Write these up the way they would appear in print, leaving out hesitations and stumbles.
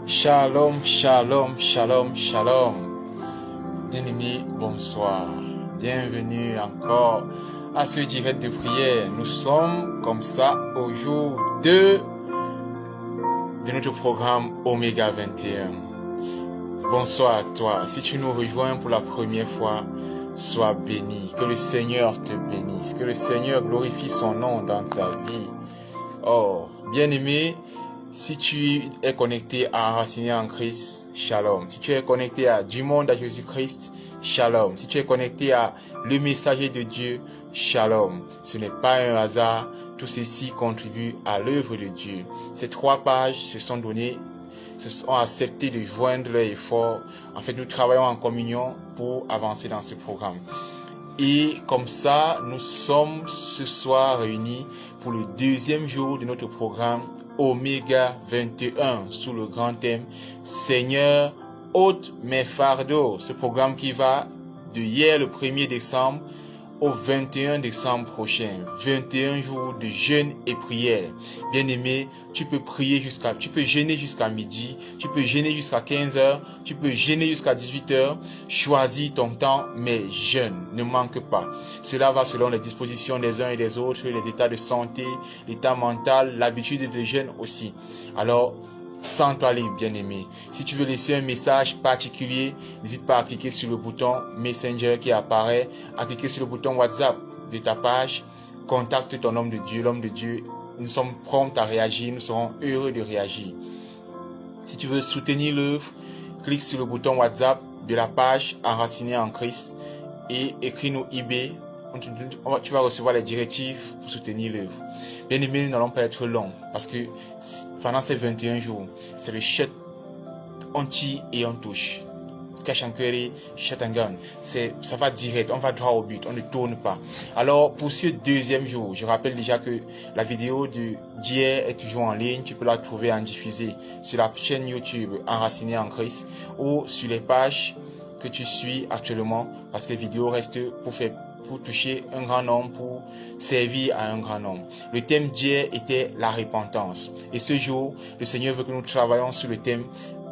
Shalom, shalom, shalom, shalom. Bien-aimés, bonsoir. Bienvenue encore à ce direct de prière. Nous sommes comme ça au jour 2 de notre programme Oméga 21. Bonsoir à toi. Si tu nous rejoins pour la première fois, sois béni. Que le Seigneur te bénisse. Que le Seigneur glorifie son nom dans ta vie. Oh, bien-aimé, si tu es connecté à Enraciné en Christ, shalom. Si tu es connecté à Du Monde à Jésus-Christ, shalom. Si tu es connecté à Le Messager de Dieu, shalom. Ce n'est pas un hasard, tout ceci contribue à l'œuvre de Dieu. Ces 3 pages se sont accepté de joindre leurs efforts. En fait, nous travaillons en communion pour avancer dans ce programme. Et comme ça, nous sommes ce soir réunis pour le 2e jour de notre programme Oméga 21 sous le grand thème Seigneur, ôte mes fardeaux. Ce programme qui va de hier le 1er décembre au 21 décembre prochain. 21 jours de jeûne et prière. Bien-aimé, tu peux jeûner jusqu'à midi, tu peux jeûner jusqu'à 15h, tu peux jeûner jusqu'à 18h. Choisis ton temps, mais jeûne, ne manque pas. Cela va selon les dispositions des uns et des autres, les états de santé, l'état mental, l'habitude de jeûne aussi. Alors, sens-toi libre, bien-aimé. Si tu veux laisser un message particulier, n'hésite pas à cliquer sur le bouton Messenger qui apparaît, à cliquer sur le bouton WhatsApp de ta page. Contacte ton homme de Dieu, l'homme de Dieu. Nous sommes prompts à réagir, nous serons heureux de réagir. Si tu veux soutenir l'œuvre, clique sur le bouton WhatsApp de la page Enraciné en Christ et écris-nous IB. Tu vas recevoir les directives pour soutenir l'œuvre. Bien aimé, nous n'allons pas être longs parce que pendant ces 21 jours, c'est le chat, on tire et on touche. Kashankere, Chatangan. Ça va direct, on va droit au but, on ne tourne pas. Alors, pour ce 2e jour, je rappelle déjà que la vidéo d'hier est toujours en ligne. Tu peux la trouver en diffusée sur la chaîne YouTube Enraciné en Christ ou sur les pages que tu suis actuellement parce que les vidéos restent pour toucher un grand nombre, pour servir à un grand nombre. Le thème d'hier était la repentance. Et ce jour, le Seigneur veut que nous travaillions sur le thème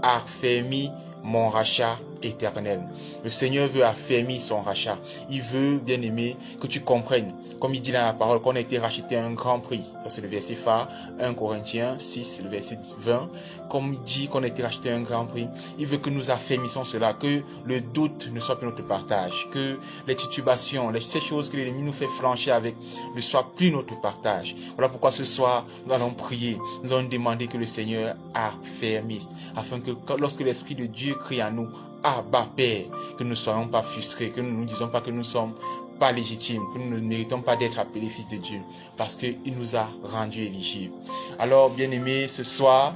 affermis mon rachat éternel. Le Seigneur veut affermir son rachat. Il veut, bien aimé, que tu comprennes, comme il dit dans la parole, qu'on a été racheté à un grand prix. Ça c'est le verset phare, 1 Corinthiens 6, le verset 20. Comme il dit qu'on a été racheté à un grand prix, il veut que nous affermissions cela, que le doute ne soit plus notre partage, que les titubations, ces choses que l'ennemi nous fait flancher avec, ne soient plus notre partage. Voilà pourquoi ce soir, nous allons prier, nous allons demander que le Seigneur affermisse, afin que lorsque l'Esprit de Dieu crie à nous, Abba Père, que nous ne soyons pas frustrés, que nous ne nous disons pas que nous ne sommes pas légitimes, que nous ne méritons pas d'être appelés fils de Dieu, parce qu'il nous a rendus éligibles. Alors, bien-aimés, ce soir,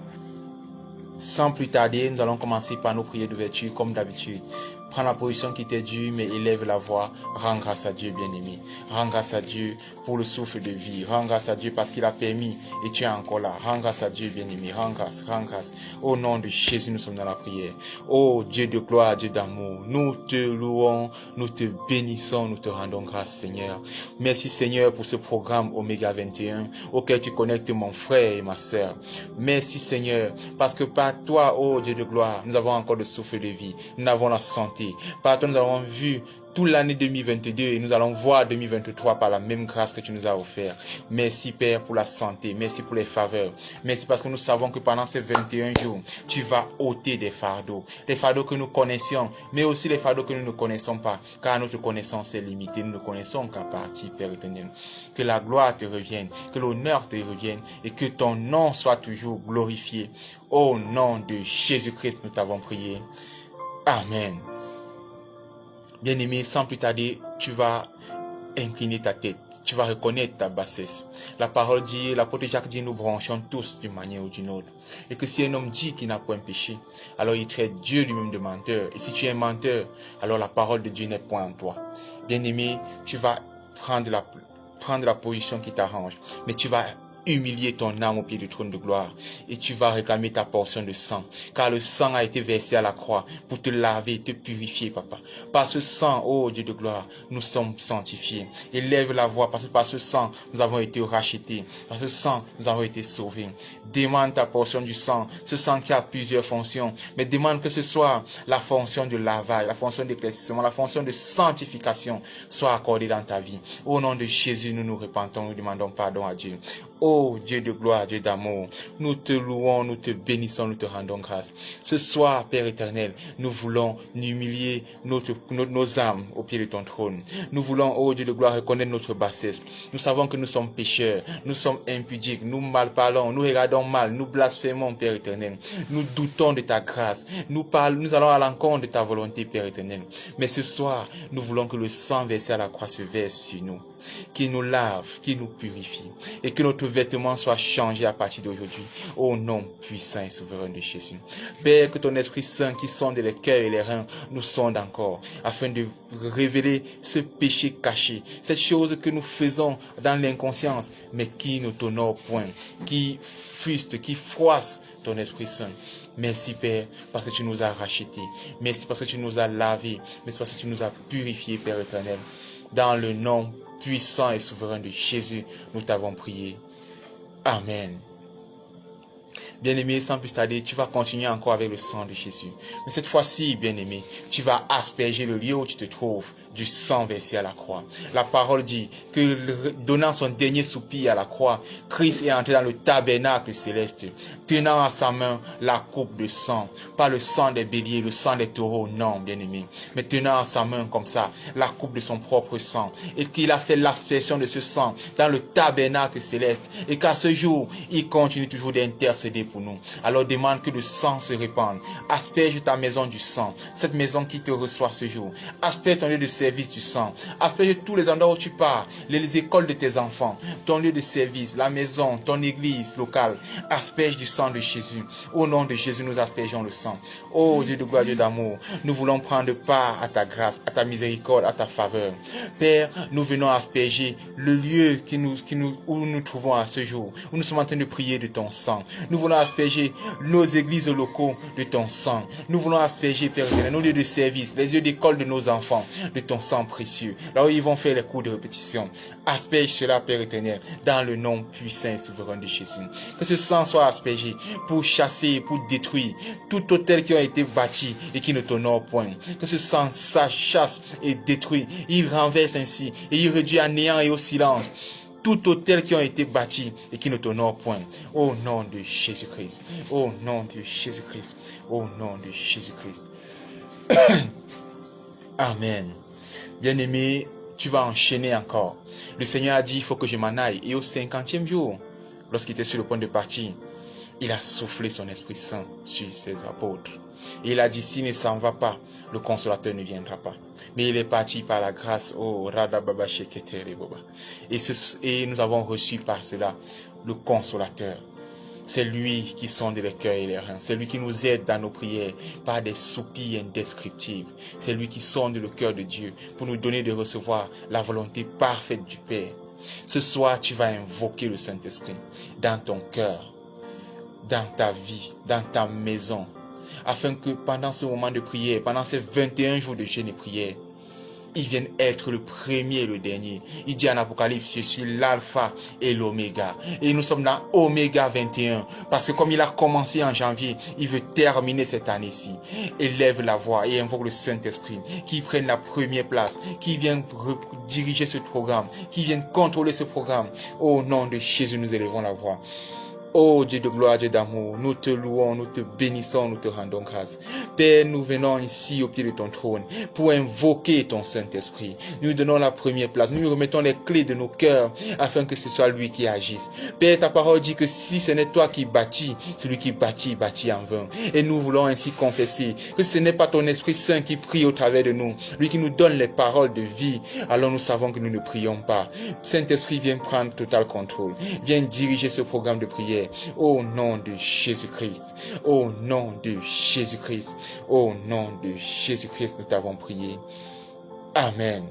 sans plus tarder, nous allons commencer par nos prières d'ouverture comme d'habitude. Prends la position qui t'est due, mais élève la voix. Rends grâce à Dieu, bien-aimé. Rends grâce à Dieu pour le souffle de vie. Rends grâce à Dieu parce qu'il a permis et tu es encore là. Rends grâce à Dieu, bien-aimé. Rends grâce, rends grâce. Au nom de Jésus, nous sommes dans la prière. Oh Dieu de gloire, Dieu d'amour, nous te louons, nous te bénissons, nous te rendons grâce, Seigneur. Merci, Seigneur, pour ce programme Oméga 21 auquel tu connectes mon frère et ma sœur. Merci, Seigneur, parce que par toi, oh Dieu de gloire, nous avons encore le souffle de vie. Nous avons la santé. Par toi, nous avons vu toute l'année 2022 et nous allons voir 2023 par la même grâce que tu nous as offert. Merci Père pour la santé, merci pour les faveurs. Merci parce que nous savons que pendant ces 21 jours, tu vas ôter des fardeaux que nous connaissions, mais aussi les fardeaux que nous ne connaissons pas, car notre connaissance est limitée, nous ne connaissons qu'à partie, Père éternel. Que la gloire te revienne, que l'honneur te revienne et que ton nom soit toujours glorifié. Au nom de Jésus-Christ, nous t'avons prié. Amen. Bien-aimé, sans plus tarder, tu vas incliner ta tête. Tu vas reconnaître ta bassesse. La parole dit, l'apôtre Jacques dit, nous branchons tous d'une manière ou d'une autre. Et que si un homme dit qu'il n'a point péché, alors il traite Dieu lui-même de menteur. Et si tu es menteur, alors la parole de Dieu n'est point en toi. Bien-aimé, tu vas prendre la position qui t'arrange. Mais tu vas humilier ton âme au pied du trône de gloire et tu vas réclamer ta portion de sang. Car le sang a été versé à la croix pour te laver et te purifier, papa. Par ce sang, oh Dieu de gloire, nous sommes sanctifiés. Élève la voix parce que par ce sang, nous avons été rachetés. Par ce sang, nous avons été sauvés. Demande ta portion du sang, ce sang qui a plusieurs fonctions, mais demande que ce soit la fonction de lavage, la fonction d'éclaircissement, la fonction de sanctification soit accordée dans ta vie. Au nom de Jésus, nous nous repentons, nous demandons pardon à Dieu. Oh Dieu de gloire, Dieu d'amour, nous te louons, nous te bénissons, nous te rendons grâce. Ce soir, Père éternel, nous voulons humilier nos âmes au pied de ton trône. Nous voulons, oh Dieu de gloire, reconnaître notre bassesse. Nous savons que nous sommes pécheurs, nous sommes impudiques, nous mal parlons, nous regardons mal, nous blasphémons, Père éternel. Nous doutons de ta grâce, nous allons à l'encontre de ta volonté, Père éternel. Mais ce soir, nous voulons que le sang versé à la croix se verse sur nous, qui nous lave, qui nous purifie, et que notre vêtement soit changé à partir d'aujourd'hui, au nom puissant et souverain de Jésus. Père, que ton Esprit Saint qui sonde les cœurs et les reins nous sonde encore, afin de révéler ce péché caché, cette chose que nous faisons dans l'inconscience, mais qui ne t'honore point, qui fuste, qui froisse ton Esprit Saint. Merci Père, parce que tu nous as rachetés. Merci parce que tu nous as lavés. Merci parce que tu nous as purifiés, Père éternel. Dans le nom puissant et souverain de Jésus, nous t'avons prié. Amen. Bien-aimé, sans plus tarder, tu vas continuer encore avec le sang de Jésus. Mais cette fois-ci, bien-aimé, tu vas asperger le lieu où tu te trouves du sang versé à la croix. La parole dit que, donnant son dernier soupir à la croix, Christ est entré dans le tabernacle céleste, tenant à sa main la coupe de sang. Pas le sang des béliers, le sang des taureaux, non, bien-aimé. Mais tenant à sa main comme ça, la coupe de son propre sang. Et qu'il a fait l'aspersion de ce sang dans le tabernacle céleste. Et qu'à ce jour, il continue toujours d'intercéder pour nous. Alors demande que le sang se répande. Asperge ta maison du sang. Cette maison qui te reçoit ce jour. Asperge ton lieu de service du sang. Asperge tous les endroits où tu pars. Les écoles de tes enfants. Ton lieu de service, la maison, ton église locale. Asperge du sang de Jésus. Au nom de Jésus, nous aspergeons le sang. Oh Dieu de gloire, Dieu d'amour, nous voulons prendre part à ta grâce, à ta miséricorde, à ta faveur. Père, nous venons asperger le lieu où nous nous trouvons à ce jour, où nous sommes en train de prier de ton sang. Nous voulons asperger nos églises locaux de ton sang. Nous voulons asperger, Père éternel, nos lieux de service, les lieux d'école de nos enfants, de ton sang précieux. Là où ils vont faire les cours de répétition. Asperge cela, Père éternel, dans le nom puissant et souverain de Jésus. Que ce sang soit aspergé pour chasser, pour détruire tout hôtel qui a été bâti et qui ne t'honore point. Que ce sang chasse et détruit. Il renverse ainsi et il réduit à néant et au silence tout hôtel qui ont été bâtis et qui ne t'honore point. Au nom de Jésus-Christ. Au nom de Jésus-Christ. Au nom de Jésus-Christ. Amen. Bien-aimé, tu vas enchaîner encore. Le Seigneur a dit, il faut que je m'en aille. Et au 50e jour, lorsqu'il était sur le point de partir, il a soufflé son Esprit Saint sur ses apôtres. Et il a dit, s'il ne s'en va pas, le Consolateur ne viendra pas. Mais il est parti par la grâce. Oh, Radababa Sheketere Boba. Et nous avons reçu par cela le Consolateur. C'est lui qui sonde les cœurs et les reins. C'est lui qui nous aide dans nos prières par des soupirs indescriptibles. C'est lui qui sonde le cœur de Dieu pour nous donner de recevoir la volonté parfaite du Père. Ce soir, tu vas invoquer le Saint-Esprit dans ton cœur, dans ta vie, dans ta maison, afin que pendant ce moment de prière, pendant ces 21 jours de jeûne et prière, ils viennent être le premier et le dernier. Il dit en Apocalypse, je suis l'alpha et l'oméga. Et nous sommes dans Oméga 21. Parce que comme il a commencé en janvier, il veut terminer cette année-ci. Élève la voix et invoque le Saint-Esprit qui prenne la première place, qui vienne diriger ce programme, qui vienne contrôler ce programme. Au nom de Jésus, nous élevons la voix. Oh Dieu de gloire, Dieu d'amour, nous te louons, nous te bénissons, nous te rendons grâce. Père, nous venons ici au pied de ton trône pour invoquer ton Saint-Esprit. Nous donnons la première place, nous lui remettons les clés de nos cœurs afin que ce soit lui qui agisse. Père, ta parole dit que si ce n'est toi qui bâtis, celui qui bâtit, bâtit en vain. Et nous voulons ainsi confesser que ce n'est pas ton Esprit Saint qui prie au travers de nous, lui qui nous donne les paroles de vie. Alors nous savons que nous ne prions pas. Saint-Esprit, viens prendre total contrôle, viens diriger ce programme de prière. Au nom de Jésus-Christ, au nom de Jésus-Christ, au nom de Jésus-Christ, nous t'avons prié. Amen.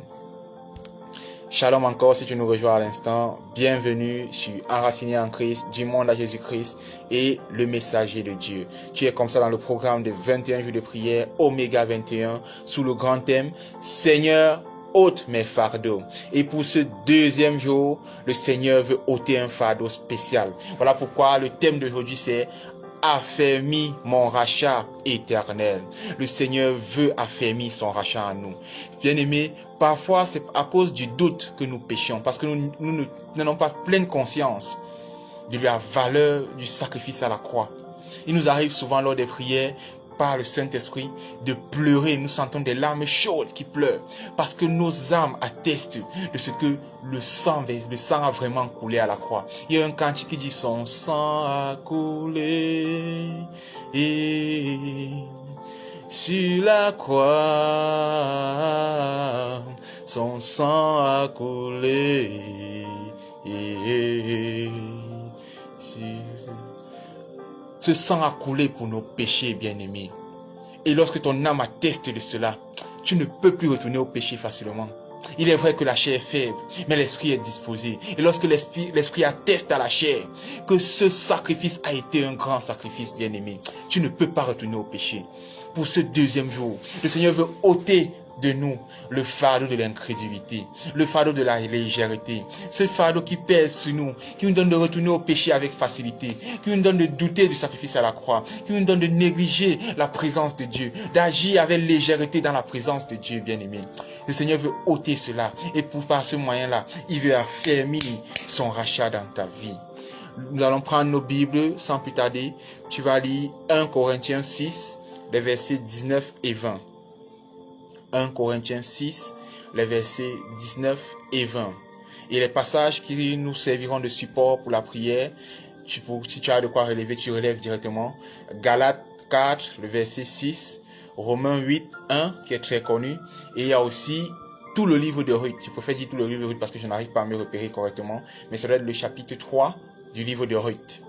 Shalom encore si tu nous rejoins à l'instant. Bienvenue sur Enraciné en Christ, du monde à Jésus-Christ et le messager de Dieu. Tu es comme ça dans le programme de 21 jours de prière, Oméga 21, sous le grand thème Seigneur, ôte mes fardeaux. Et pour ce deuxième jour, le Seigneur veut ôter un fardeau spécial. Voilà pourquoi le thème d'aujourd'hui c'est affermis mon rachat éternel. Le Seigneur veut affermir son rachat en nous. Bien-aimés, parfois c'est à cause du doute que nous péchons, parce que nous n'avons pas pleine conscience de la valeur du sacrifice à la croix. Il nous arrive souvent lors des prières, par le Saint-Esprit, de pleurer. Nous sentons des larmes chaudes qui pleurent, parce que nos âmes attestent de ce que le sang a vraiment coulé à la croix. Il y a un cantique qui dit son sang a coulé et sur la croix, son sang a coulé et ce sang a coulé pour nos péchés, bien-aimés. Et lorsque ton âme atteste de cela, tu ne peux plus retourner au péché facilement. Il est vrai que la chair est faible, mais l'esprit est disposé. Et lorsque l'esprit atteste à la chair que ce sacrifice a été un grand sacrifice, bien-aimé, tu ne peux pas retourner au péché. Pour ce deuxième jour, le Seigneur veut ôter de nous le fardeau de l'incrédulité, le fardeau de la légèreté, ce fardeau qui pèse sur nous, qui nous donne de retourner au péché avec facilité, qui nous donne de douter du sacrifice à la croix, qui nous donne de négliger la présence de Dieu, d'agir avec légèreté dans la présence de Dieu, bien-aimé. Le Seigneur veut ôter cela et par ce moyen-là, il veut affermir son rachat dans ta vie. Nous allons prendre nos Bibles sans plus tarder. Tu vas lire 1 Corinthiens 6, les versets 19 et 20. 1 Corinthiens 6, les versets 19 et 20. Et les passages qui nous serviront de support pour la prière, si tu as de quoi relever, tu relèves directement. Galates 4, le verset 6, Romains 8, 1, qui est très connu. Et il y a aussi tout le livre de Ruth. Je préfère dire tout le livre de Ruth parce que je n'arrive pas à me repérer correctement. Mais ça doit être le chapitre 3 du livre de Ruth.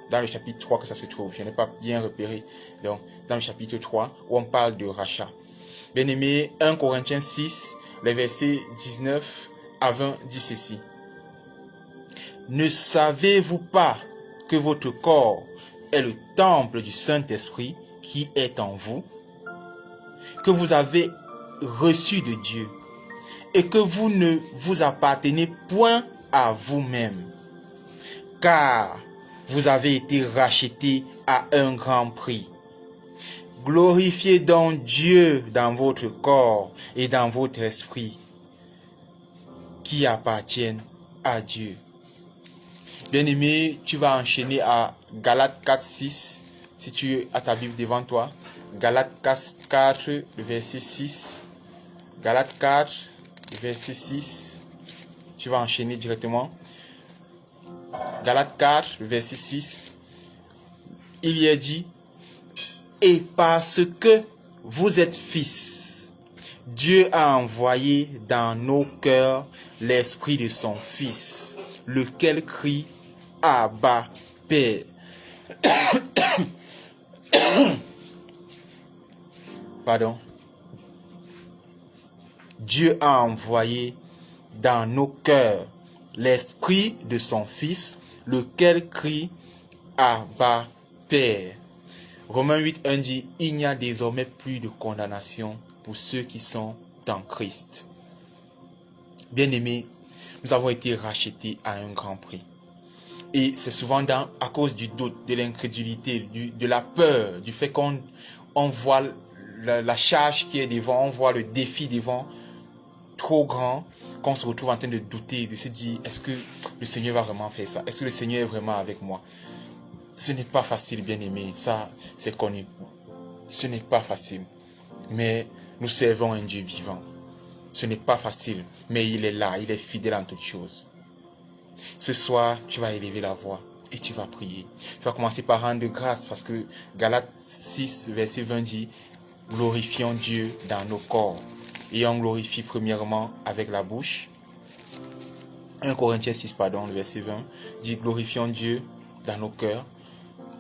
Dans le chapitre 3 que ça se trouve. Je n'ai pas bien repéré. Donc, dans le chapitre 3 où on parle de rachat. Bien-aimé, 1 Corinthiens 6, les versets 19 à 20 dit ceci. Ne savez-vous pas que votre corps est le temple du Saint-Esprit qui est en vous, que vous avez reçu de Dieu et que vous ne vous appartenez point à vous-même, car vous avez été rachetés à un grand prix. Glorifiez donc Dieu dans votre corps et dans votre esprit qui appartiennent à Dieu. Bien-aimé, tu vas enchaîner à Galates 4, 6, si tu as ta Bible devant toi. Galates 4, le verset 6. Galates 4, le verset 6. Tu vas enchaîner directement. Galates 4, le verset 6. Il y est dit, et parce que vous êtes fils, Dieu a envoyé dans nos cœurs l'esprit de son Fils, lequel crie Abba, Père. Pardon. Dieu a envoyé dans nos cœurs l'esprit de son Fils, lequel crie Abba, Père. Romains 8, 1 dit, il n'y a désormais plus de condamnation pour ceux qui sont en Christ. Bien-aimés, nous avons été rachetés à un grand prix. Et c'est souvent à cause du doute, de l'incrédulité, de la peur, du fait qu'on voit la charge qui est devant, on voit le défi devant trop grand, qu'on se retrouve en train de douter, de se dire, est-ce que le Seigneur va vraiment faire ça? Est-ce que le Seigneur est vraiment avec moi? Ce n'est pas facile, bien-aimé, ça c'est connu. Ce n'est pas facile, mais nous servons un Dieu vivant. Ce n'est pas facile, mais il est là, il est fidèle en toutes choses. Ce soir, tu vas élever la voix et tu vas prier. Tu vas commencer par rendre grâce parce que Galates 6, verset 20 dit, glorifions Dieu dans nos corps. Et on glorifie premièrement avec la bouche. 1 Corinthiens 6, pardon, le verset 20 dit, glorifions Dieu dans nos cœurs.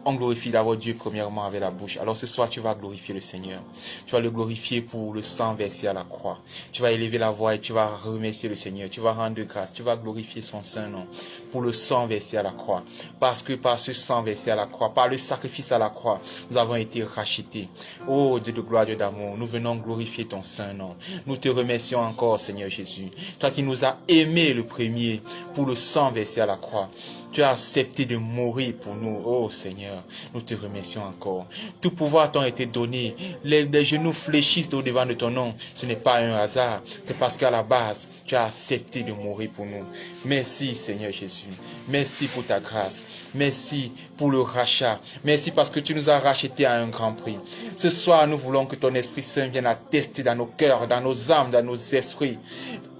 On glorifie d'abord Dieu premièrement avec la bouche. Alors ce soir, tu vas glorifier le Seigneur. Tu vas le glorifier pour le sang versé à la croix. Tu vas élever la voix et tu vas remercier le Seigneur. Tu vas rendre grâce. Tu vas glorifier son saint nom pour le sang versé à la croix. Parce que par ce sang versé à la croix, par le sacrifice à la croix, nous avons été rachetés. Oh Dieu de gloire, Dieu d'amour, nous venons glorifier ton saint nom. Nous te remercions encore, Seigneur Jésus. Toi qui nous as aimés le premier pour le sang versé à la croix. Tu as accepté de mourir pour nous. Oh Seigneur, nous te remercions encore. Tout pouvoir t'a été donné. Les genoux fléchissent au devant de ton nom. Ce n'est pas un hasard. C'est parce qu'à la base, tu as accepté de mourir pour nous. Merci Seigneur Jésus. Merci pour ta grâce. Merci pour le rachat. Merci parce que tu nous as rachetés à un grand prix. Ce soir, nous voulons que ton Esprit Saint vienne attester dans nos cœurs, dans nos âmes, dans nos esprits,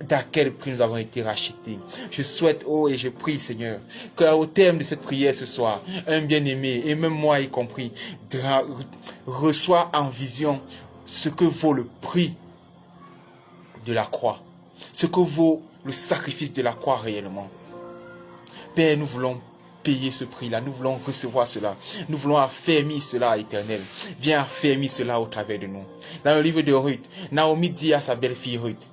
d'à quel prix nous avons été rachetés. Je souhaite, oh, et je prie, Seigneur, qu'au terme de cette prière ce soir, un bien-aimé, et même moi y compris, reçoit en vision ce que vaut le prix de la croix, ce que vaut le sacrifice de la croix réellement. Père, nous voulons payer ce prix-là, nous voulons recevoir cela, nous voulons affermir cela, Éternel. Viens affermir cela au travers de nous. Dans le livre de Ruth, Naomi dit à sa belle-fille Ruth,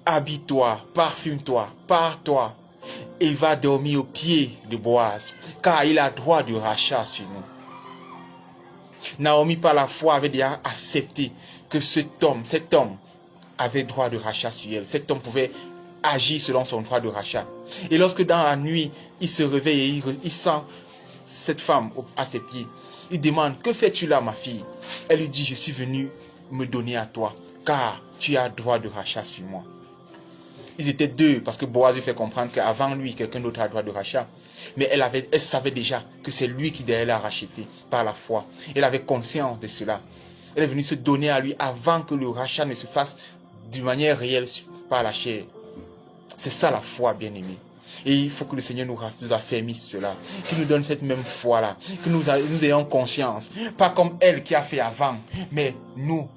habille-toi, parfume-toi, pars-toi et va dormir au pied de Boaz, car il a droit de rachat sur nous. Naomi, par la foi, avait déjà accepté que cet homme avait droit de rachat sur elle. Cet homme pouvait agir selon son droit de rachat. Et lorsque dans la nuit, il se réveille et il sent cette femme à ses pieds, il demande, que fais-tu là, ma fille? Elle lui dit, je suis venu me donner à toi, car tu as droit de rachat sur moi. Ils étaient deux, parce que Boaz lui fait comprendre qu'avant lui, quelqu'un d'autre a droit de rachat. Mais elle savait déjà que c'est lui qui devait la racheter par la foi. Elle avait conscience de cela. Elle est venue se donner à lui avant que le rachat ne se fasse d'une manière réelle par la chair. C'est ça la foi, bien-aimé. Et il faut que le Seigneur nous affermisse cela, qu'il nous donne cette même foi-là, que nous ayons conscience. Pas comme elle qui a fait avant, mais nous,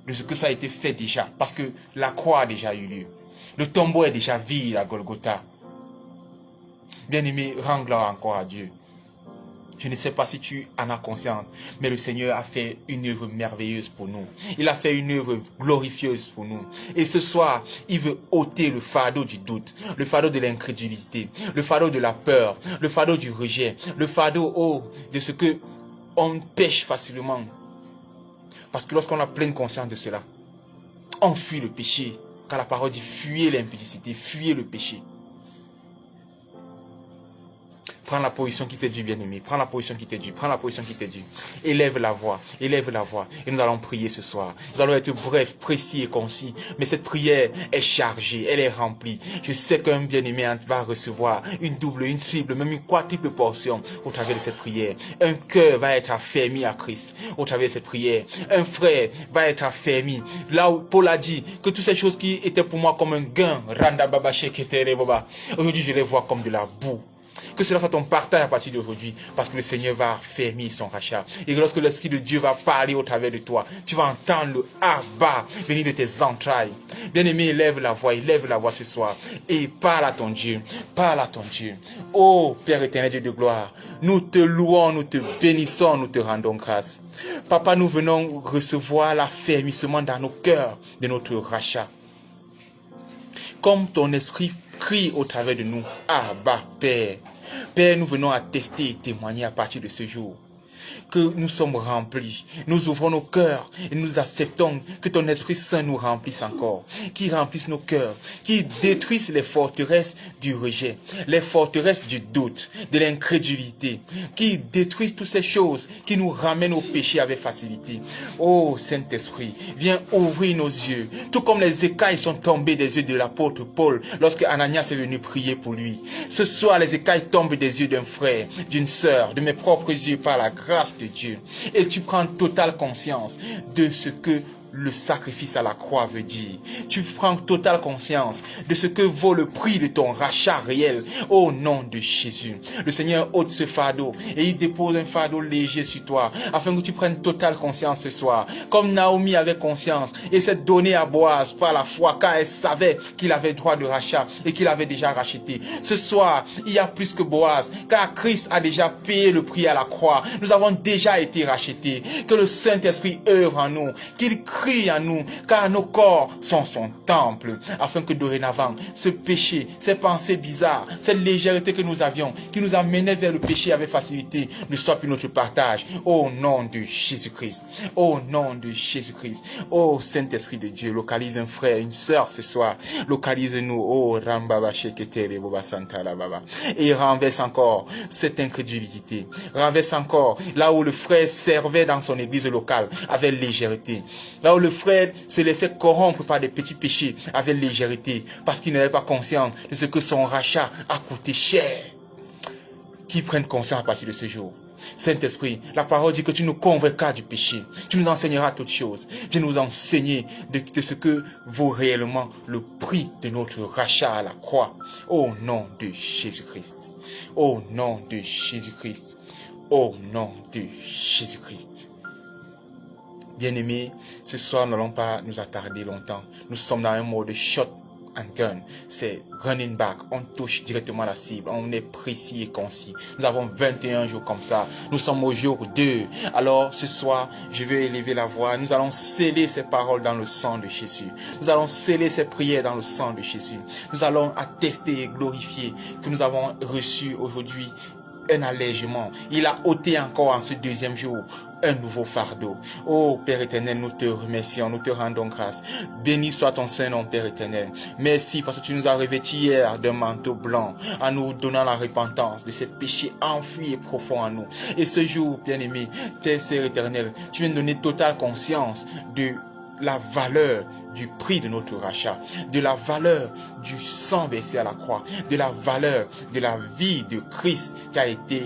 de ce que ça a été fait déjà. Parce que la croix a déjà eu lieu. Le tombeau est déjà vide à Golgotha. Bien-aimé, rends gloire encore à Dieu. Je ne sais pas si tu en as conscience, mais le Seigneur a fait une œuvre merveilleuse pour nous. Il a fait une œuvre glorieuse pour nous. Et ce soir, il veut ôter le fardeau du doute, le fardeau de l'incrédulité, le fardeau de la peur, le fardeau du rejet, le fardeau de ce que on pêche facilement. Parce que lorsqu'on a pleine conscience de cela, on fuit le péché. Car la parole dit, fuyez l'impudicité, fuyez le péché. Prends la position qui t'est due, bien-aimé. Prends la position qui t'est due. Prends la position qui t'est due. Élève la voix. Élève la voix. Et nous allons prier ce soir. Nous allons être brefs, précis et concis. Mais cette prière est chargée. Elle est remplie. Je sais qu'un bien-aimé va recevoir une double, une triple, même une quadruple portion au travers de cette prière. Un cœur va être affermi à Christ au travers de cette prière. Un frère va être affermi. Là où Paul a dit que toutes ces choses qui étaient pour moi comme un gain, aujourd'hui je les vois comme de la boue. Que cela soit ton partage à partir d'aujourd'hui, parce que le Seigneur va affermir son rachat. Et lorsque l'Esprit de Dieu va parler au travers de toi, tu vas entendre le Abba venir de tes entrailles. Bien-aimé, élève la voix ce soir et parle à ton Dieu. Parle à ton Dieu. Oh Père éternel, Dieu de gloire, nous te louons, nous te bénissons, nous te rendons grâce. Papa, nous venons recevoir l'affermissement dans nos cœurs de notre rachat. Comme ton esprit crie au travers de nous, Abba, Père. Père, nous venons attester et témoigner à partir de ce jour que nous sommes remplis. Nous ouvrons nos cœurs et nous acceptons que ton Esprit Saint nous remplisse encore, qui remplisse nos cœurs, qui détruise les forteresses du rejet, les forteresses du doute, de l'incrédulité, qui détruise toutes ces choses qui nous ramènent au péché avec facilité. Oh Saint-Esprit, viens ouvrir nos yeux, tout comme les écailles sont tombées des yeux de l'apôtre Paul lorsque Ananias est venu prier pour lui. Ce soir, les écailles tombent des yeux d'un frère, d'une sœur, de mes propres yeux par la grâce de Dieu. Et tu prends totale conscience de ce que le sacrifice à la croix veut dire. Tu prends totale conscience de ce que vaut le prix de ton rachat réel au nom de Jésus. Le Seigneur ôte ce fardeau et il dépose un fardeau léger sur toi afin que tu prennes totale conscience ce soir. Comme Naomi avait conscience et s'est donnée à Boaz par la foi car elle savait qu'il avait droit de rachat et qu'il avait déjà racheté. Ce soir, il y a plus que Boaz car Christ a déjà payé le prix à la croix. Nous avons déjà été rachetés. Que le Saint-Esprit œuvre en nous, qu'il crie en nous, car nos corps sont son temple, afin que dorénavant, ce péché, ces pensées bizarres, cette légèreté que nous avions, qui nous amenait vers le péché avec facilité, ne soit plus notre partage. Au nom de Jésus-Christ, au nom de Jésus-Christ, ô Saint-Esprit de Dieu, localise un frère, une sœur ce soir, localise-nous, ô Rambaba Sheketere Boba Santala Baba, et renverse encore cette incrédulité, renverse encore là où le frère servait dans son église locale avec légèreté. Là où le frère se laissait corrompre par des petits péchés avec légèreté parce qu'il n'avait pas conscience de ce que son rachat a coûté cher. Qu'il prenne conscience à partir de ce jour. Saint-Esprit, la parole dit que tu nous convaincras du péché. Tu nous enseigneras toutes choses. Viens nous enseigner de ce que vaut réellement le prix de notre rachat à la croix. Au nom de Jésus-Christ. Au nom de Jésus-Christ. Au nom de Jésus-Christ. Bien-aimés, ce soir, nous n'allons pas nous attarder longtemps. Nous sommes dans un mode shot and gun. C'est running back. On touche directement la cible. On est précis et concis. Nous avons 21 jours comme ça. Nous sommes au jour 2. Alors, ce soir, je vais élever la voix. Nous allons sceller ces paroles dans le sang de Jésus. Nous allons sceller ces prières dans le sang de Jésus. Nous allons attester et glorifier que nous avons reçu aujourd'hui un allègement. Il a ôté encore en ce deuxième jour un nouveau fardeau. Oh Père éternel, nous te remercions, nous te rendons grâce. Béni soit ton Saint-Nom, Père éternel. Merci parce que tu nous as revêtus hier d'un manteau blanc en nous donnant la repentance de ces péchés enfouis et profonds en nous. Et ce jour, bien-aimé, Père éternel, tu viens de donner totale conscience de la valeur du prix de notre rachat, de la valeur du sang versé à la croix, de la valeur de la vie de Christ qui a été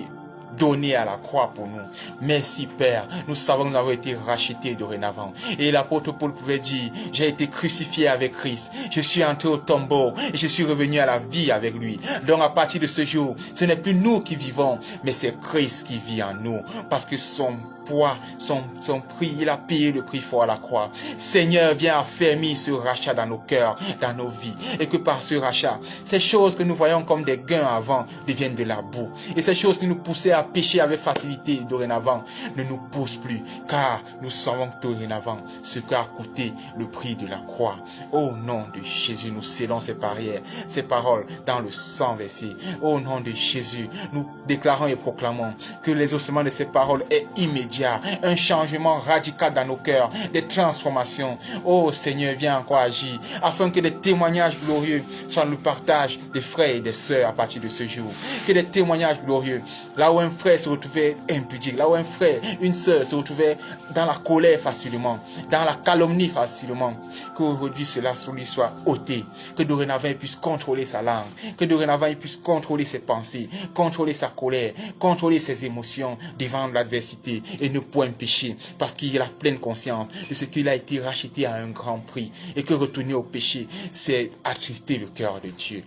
donné à la croix pour nous. Merci Père, nous savons que nous avons été rachetés dorénavant. Et l'apôtre Paul pouvait dire, j'ai été crucifié avec Christ, je suis entré au tombeau et je suis revenu à la vie avec lui. Donc à partir de ce jour, ce n'est plus nous qui vivons, mais c'est Christ qui vit en nous, parce que son poids, son prix, il a payé le prix fort à la croix. Seigneur, viens affermir ce rachat dans nos cœurs, dans nos vies, et que par ce rachat, ces choses que nous voyons comme des gains avant deviennent de la boue. Et ces choses qui nous poussaient à pécher avec facilité dorénavant ne nous poussent plus, car nous savons dorénavant ce qu'a coûté le prix de la croix. Au nom de Jésus, nous scellons ces barrières, ces paroles dans le sang versé. Au nom de Jésus, nous déclarons et proclamons que l'exaucement de ces paroles est immédiat, un changement radical dans nos cœurs, des transformations. Oh Seigneur, viens encore agir, afin que des témoignages glorieux soient le partage des frères et des sœurs à partir de ce jour. Que des témoignages glorieux, là où un frère se retrouvait impudique, là où un frère, une sœur se retrouvait dans la colère facilement, dans la calomnie facilement, qu'aujourd'hui cela lui soit ôté, que dorénavant il puisse contrôler sa langue, que dorénavant il puisse contrôler ses pensées, contrôler sa colère, contrôler ses émotions devant l'adversité et ne point pécher, parce qu'il a pleine conscience de ce qu'il a été racheté à un grand prix et que retourner au péché, c'est attrister le cœur de Dieu.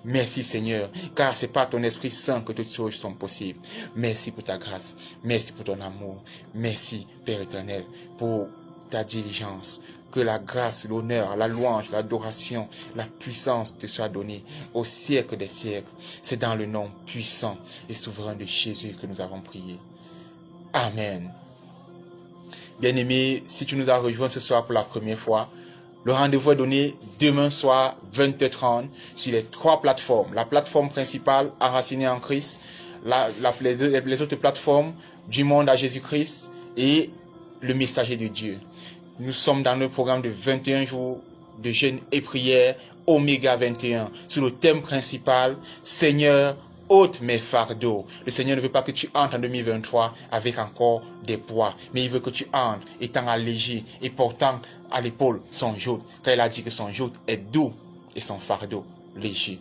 Merci Seigneur, car c'est par ton Esprit Saint que toutes choses sont possibles. Merci pour ta grâce, merci pour ton amour, merci Père éternel pour ta diligence. Que la grâce, l'honneur, la louange, l'adoration, la puissance te soient données au siècle des siècles. C'est dans le nom puissant et souverain de Jésus que nous avons prié. Amen. Bien-aimé, si tu nous as rejoints ce soir pour la première fois, le rendez-vous est donné demain soir, 20h30, sur les 3 plateformes. La plateforme principale, Enraciné en Christ, les autres plateformes, du monde à Jésus-Christ et le messager de Dieu. Nous sommes dans le programme de 21 jours de jeûne et prière, Oméga 21, sur le thème principal, Seigneur, ôte mes fardeaux. Le Seigneur ne veut pas que tu entres en 2023 avec encore des poids, mais il veut que tu entres étant allégé et portant à l'épaule son joug, car il a dit que son joug est doux et son fardeau léger.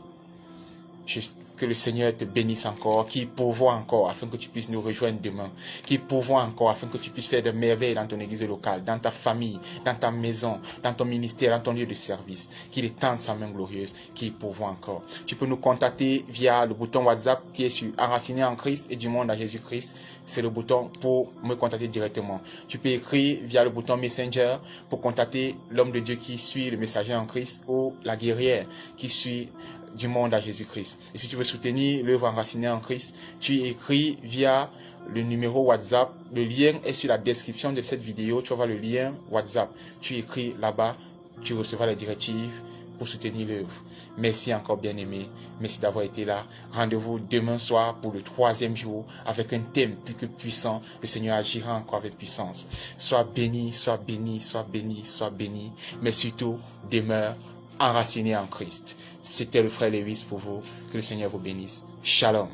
Que le Seigneur te bénisse encore, qu'il pourvoie encore afin que tu puisses nous rejoindre demain, qu'il pourvoie encore afin que tu puisses faire de merveilles dans ton église locale, dans ta famille, dans ta maison, dans ton ministère, dans ton lieu de service, qu'il étende sa main glorieuse, qu'il pourvoie encore. Tu peux nous contacter via le bouton WhatsApp qui est sur Enraciné en Christ et du monde à Jésus-Christ. C'est le bouton pour me contacter directement. Tu peux écrire via le bouton Messenger pour contacter l'homme de Dieu qui suit le messager en Christ ou la guerrière qui suit du monde à Jésus-Christ. Et si tu veux soutenir l'œuvre Enraciné en Christ, tu écris via le numéro WhatsApp. Le lien est sur la description de cette vidéo. Tu vas voir le lien WhatsApp. Tu écris là-bas, tu recevras les directives pour soutenir l'œuvre. Merci encore bien-aimé. Merci d'avoir été là. Rendez-vous demain soir pour le 3e jour avec un thème plus que puissant. Le Seigneur agira encore avec puissance. Sois béni, sois béni, sois béni, sois béni. Mais surtout, demeure enraciné en Christ. C'était le frère Lewis pour vous. Que le Seigneur vous bénisse. Shalom.